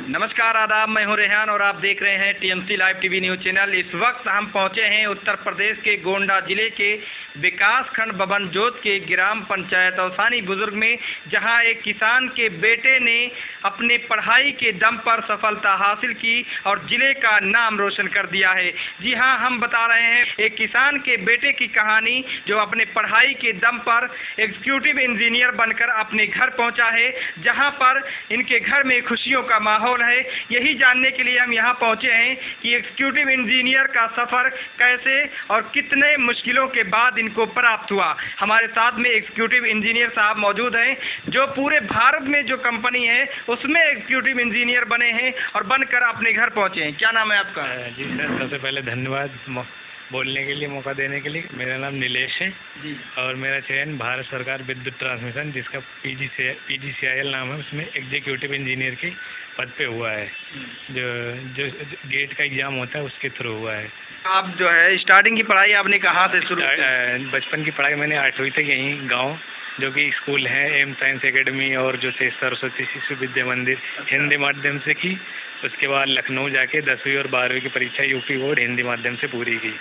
नमस्कार, आदाब। मैं हूं रेहान और आप देख रहे हैं TMC live TV news channel. इस वक्त हम पहुंचे हैं उत्तर प्रदेश के गोंडा जिले के विकास खंड बबनजोत के ग्राम पंचायत औसानी बुजुर्ग में, जहां एक किसान के बेटे ने अपने पढ़ाई के दम पर सफलता हासिल की और जिले का नाम रोशन कर दिया है। जी हां, हम बता रहे हैं एक किसान के बेटे की कहानी जो अपने पढ़ाई के दम पर एग्जीक्यूटिव इंजीनियर बनकर अपने घर पहुंचा है, जहां पर इनके घर में खुशियों का माहौल है। यही जानने के लिए हम यहाँ पहुँचे हैं कि एग्जीक्यूटिव इंजीनियर का सफ़र कैसे और कितने मुश्किलों के बाद इनको प्राप्त हुआ। हमारे साथ में एग्जीक्यूटिव इंजीनियर साहब मौजूद हैं जो पूरे भारत में जो कंपनी है उसमें एग्जीक्यूटिव इंजीनियर बने हैं और बनकर अपने घर पहुँचे हैं। क्या नाम है आपका? जी सर, सबसे पहले धन्यवाद बोलने के लिए, मौका देने के लिए। मेरा नाम नीलेश है जी। और मेरा चयन भारत सरकार विद्युत ट्रांसमिशन, जिसका PGCIL नाम है, उसमें एग्जीक्यूटिव इंजीनियर के पद पे हुआ है। जो गेट का एग्ज़ाम होता है उसके थ्रू हुआ है। आप जो है स्टार्टिंग की पढ़ाई आपने कहाँ से शुरू की? बचपन की पढ़ाई मैंने 8वीं तक यहीं गाँव जो कि स्कूल है एम साइंस एकेडमी और जो थे सरस्वती शिशु विद्या मंदिर, हिंदी माध्यम से की। उसके बाद लखनऊ जाके 10वीं और 12वीं की परीक्षा यूपी बोर्ड हिंदी माध्यम से पूरी की।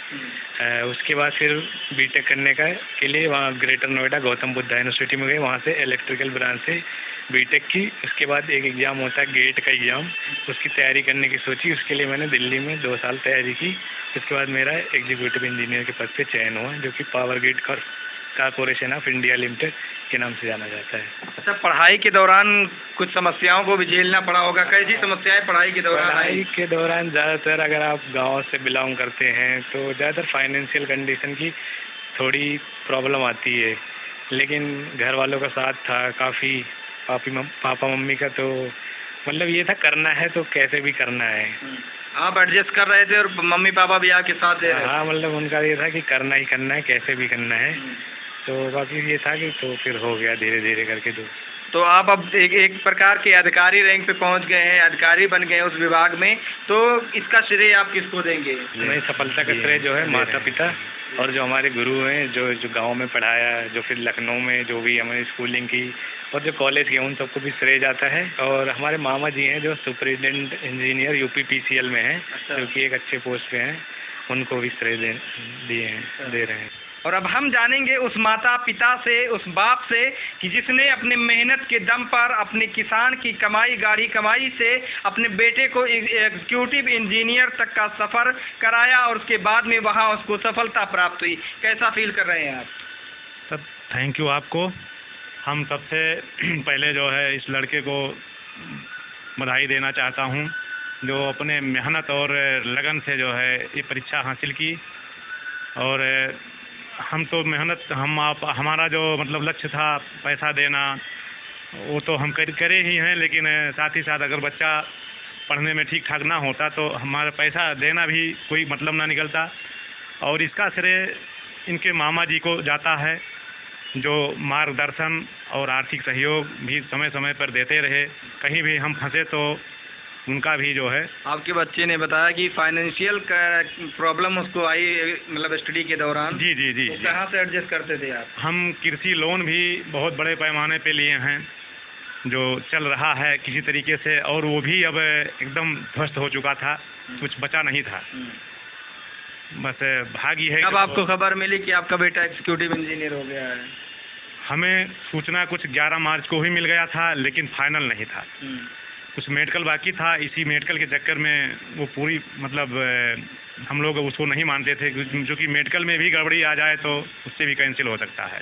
उसके बाद फिर बीटेक करने के लिए वहाँ ग्रेटर नोएडा गौतम बुद्ध यूनिवर्सिटी में गए, वहाँ से इलेक्ट्रिकल ब्रांच से बीटेक की। उसके बाद एक एग्ज़ाम होता है गेट का एग्ज़ाम, उसकी तैयारी करने की सोची। उसके लिए मैंने दिल्ली में 2 साल तैयारी की। उसके बाद मेरा एग्जीक्यूटिव इंजीनियर के पद पे चयन हुआ, जो कि power grid corporation of India limited के नाम से जाना जाता है। अच्छा, पढ़ाई के दौरान कुछ समस्याओं को भी झेलना पड़ा होगा। कैसी समस्याएं पढ़ाई के दौरान? पढ़ाई के दौरान ज़्यादातर अगर आप गांव से बिलोंग करते हैं तो ज़्यादातर फाइनेंशियल कंडीशन की थोड़ी प्रॉब्लम आती है, लेकिन घर वालों का साथ था काफ़ी। पापा मम्मी का तो मतलब ये था करना है तो कैसे भी करना है। आप एडजस्ट कर रहे थे और मम्मी पापा भी आपके साथ दे रहे थे? हाँ, मतलब उनका ये था कि करना ही करना है, कैसे भी करना है। तो बाकी ये था कि तो फिर हो गया धीरे धीरे करके। तो आप अब एक प्रकार के अधिकारी रैंक पे पहुंच गए हैं, अधिकारी बन गए हैं उस विभाग में, तो इसका श्रेय आप किसको देंगे? मैं सफलता का श्रेय जो है माता पिता और जो हमारे गुरु हैं, जो गांव में पढ़ाया, जो फिर लखनऊ में जो भी हमारी स्कूलिंग की और जो कॉलेज की, उन सबको भी श्रेय जाता है। और हमारे मामा जी हैं जो सुपरिटेंडेंट इंजीनियर UP PCL में हैं, जो कि एक अच्छे पोस्ट पे हैं, उनको भी श्रेय दे रहे हैं। और अब हम जानेंगे उस माता पिता से, उस बाप से कि जिसने अपने मेहनत के दम पर अपने किसान की कमाई गाढ़ी कमाई से अपने बेटे को एग्जीक्यूटिव इंजीनियर तक का सफ़र कराया और उसके बाद में वहाँ उसको सफलता प्राप्त हुई। कैसा फील कर रहे हैं आप? सब थैंक यू आपको। हम सबसे पहले जो है इस लड़के को बधाई देना चाहता हूँ जो अपने मेहनत और लगन से जो है ये परीक्षा हासिल की। और हम तो मेहनत हमारा जो मतलब लक्ष्य था पैसा देना, वो तो हम करे ही हैं, लेकिन साथ ही साथ अगर बच्चा पढ़ने में ठीक ठाक ना होता तो हमारा पैसा देना भी कोई मतलब ना निकलता। और इसका श्रेय इनके मामा जी को जाता है, जो मार्गदर्शन और आर्थिक सहयोग भी समय समय पर देते रहे। कहीं भी हम फंसे तो उनका भी जो है। आपके बच्चे ने बताया कि फाइनेंशियल का प्रॉब्लम उसको आई, मतलब स्टडी के दौरान। जी जी जी। तो कहाँ से एडजस्ट करते थे आप? हम कृषि लोन भी बहुत बड़े पैमाने पे लिए हैं, जो चल रहा है किसी तरीके से, और वो भी अब एकदम ध्वस्त हो चुका था, कुछ बचा नहीं था। बस भागी है। अब आपको खबर मिली कि आपका बेटा एग्जीक्यूटिव इंजीनियर हो गया है? हमें सूचना कुछ 11 मार्च को ही मिल गया था, लेकिन फाइनल नहीं था। कुछ मेडिकल बाकी था, इसी मेडिकल के चक्कर में वो पूरी मतलब हम लोग उसको नहीं मानते थे, जो कि मेडिकल में भी गड़बड़ी आ जाए तो उससे भी कैंसिल हो सकता है।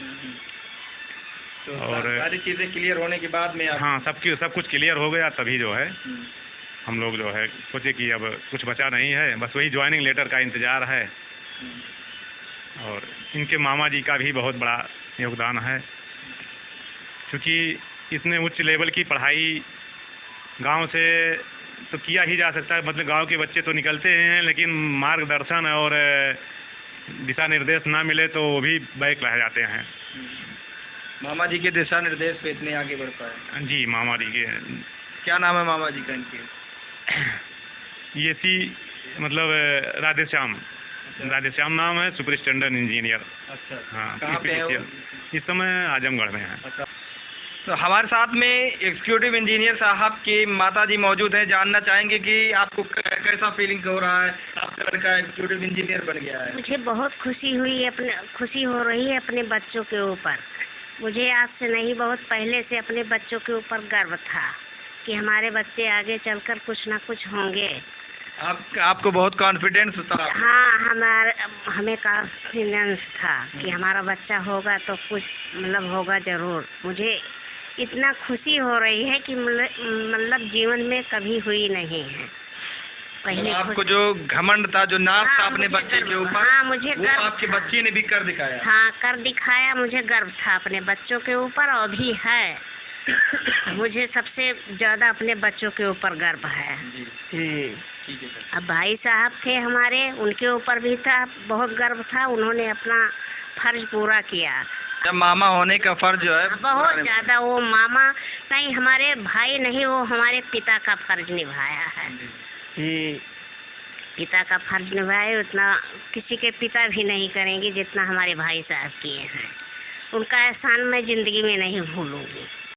तो और सारी चीज़ें क्लियर होने के बाद में हाँ, सब कुछ क्लियर हो गया, तभी जो है हम लोग जो है सोचे कि अब कुछ बचा नहीं है, बस वही ज्वाइनिंग लेटर का इंतज़ार है। और इनके मामा जी का भी बहुत बड़ा योगदान है, क्योंकि इतने उच्च लेवल की पढ़ाई गांव से तो किया ही जा सकता है, मतलब गांव के बच्चे तो निकलते हैं, लेकिन मार्गदर्शन और दिशा निर्देश ना मिले तो वो भी बैक रह जाते हैं। मामा जी के दिशा निर्देश पे इतने आगे बढ़ पाए? जी, मामा जी के। क्या नाम है मामा जी का इनके? ये मतलब राधेश्याम नाम है, सुपरिटेंडेंट इंजीनियर। अच्छा। हाँ। कहाँ पे है वो? इस समय आजमगढ़ में है। अच्छा। तो हमारे साथ में एग्जीक्यूटिव इंजीनियर साहब की माता जी मौजूद हैं, जानना चाहेंगे कि आपको कैसा फीलिंग हो रहा है, आपका लड़का एग्जीक्यूटिव इंजीनियर बन गया है। मुझे बहुत खुशी हो रही है अपने बच्चों के ऊपर। मुझे आज से नहीं, बहुत पहले से अपने बच्चों के ऊपर गर्व था कि हमारे बच्चे आगे चलकर कुछ ना कुछ होंगे। आपको बहुत कॉन्फिडेंस था? हाँ, हमें कॉन्फिडेंस था कि हमारा बच्चा होगा तो कुछ मतलब होगा ज़रूर। मुझे इतना खुशी हो रही है कि मतलब जीवन में कभी हुई नहीं है। पहले आपको जो घमंड था, जो नाज था अपने बच्चे के ऊपर, हाँ, मुझे वो आपके बच्चे ने भी कर दिखाया। हाँ, कर दिखाया। मुझे गर्व था अपने बच्चों के ऊपर और भी है। मुझे सबसे ज़्यादा अपने बच्चों के ऊपर गर्व है। ठीक है सर। अब भाई साहब थे हमारे, उनके ऊपर भी था, बहुत गर्व था। उन्होंने अपना फर्ज पूरा किया। जब मामा होने का फर्ज जो है बहुत ज़्यादा, वो मामा नहीं, हमारे भाई नहीं, वो हमारे पिता का फर्ज निभाया है। पिता का फर्ज निभाए, उतना किसी के पिता भी नहीं करेंगे जितना हमारे भाई साहब किए हैं। उनका एहसान मैं ज़िंदगी में नहीं भूलूंगी।